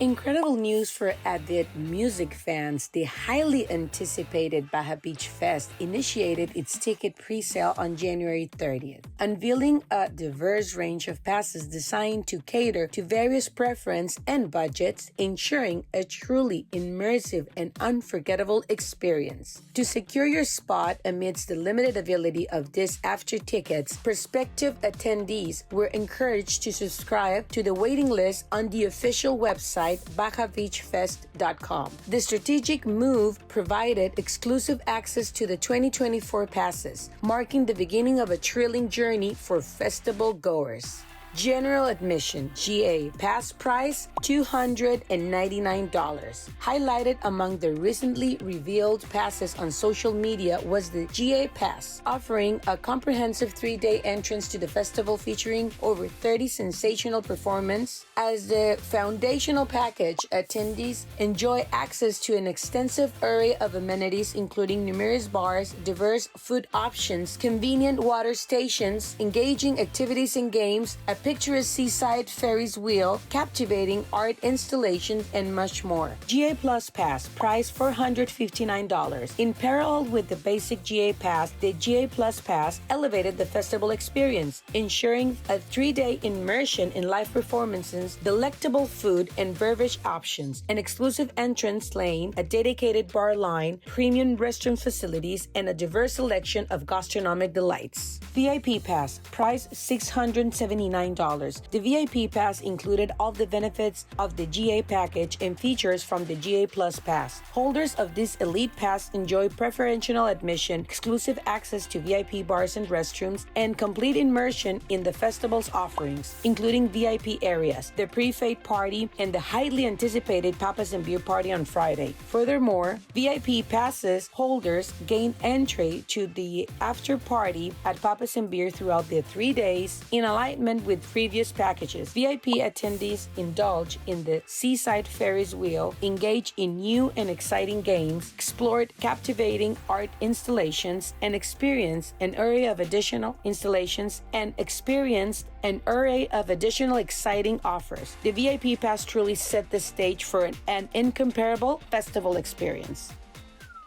Incredible news for avid music fans. The highly anticipated Baja Beach Fest initiated its ticket pre-sale on January 30th, unveiling a diverse range of passes designed to cater to various preferences and budgets, ensuring a truly immersive and unforgettable experience. To secure your spot amidst the limited availability of these after tickets, prospective attendees were encouraged to subscribe to the waiting list on the official website BajaBeachFest.com. The strategic move provided exclusive access to the 2024 passes, marking the beginning of a thrilling journey for festival goers. General admission GA pass price $299. Highlighted among the recently revealed passes on social media was the GA Pass, offering a comprehensive 3-day entrance to the festival featuring over 30 sensational performances. As the foundational package, attendees enjoy access to an extensive array of amenities including numerous bars, diverse food options, convenient water stations, engaging activities and games, a picturesque seaside Ferris wheel, captivating art installations, and much more. GA Plus Pass, price $459. In parallel with the basic GA Pass, the GA Plus Pass elevated the festival experience, ensuring a 3-day immersion in live performances, delectable food and beverage options, an exclusive entrance lane, a dedicated bar line, premium restroom facilities, and a diverse selection of gastronomic delights. VIP Pass, price $679. The VIP Pass included all the benefits of the GA package and features from the GA Plus Pass. Holders of this elite pass enjoy preferential admission, exclusive access to VIP bars and restrooms, and complete immersion in the festival's offerings, including VIP areas, the pre-fete party, and the highly anticipated Papas and Beer Party on Friday. Furthermore, VIP passes holders gain entry to the after party at Papas and Beer throughout the 3 days in alignment with previous packages. VIP attendees indulge in the seaside Ferris wheel, engage in new and exciting games, explored captivating art installations, and experienced an array of additional exciting offers. The VIP Pass truly set the stage for an incomparable festival experience.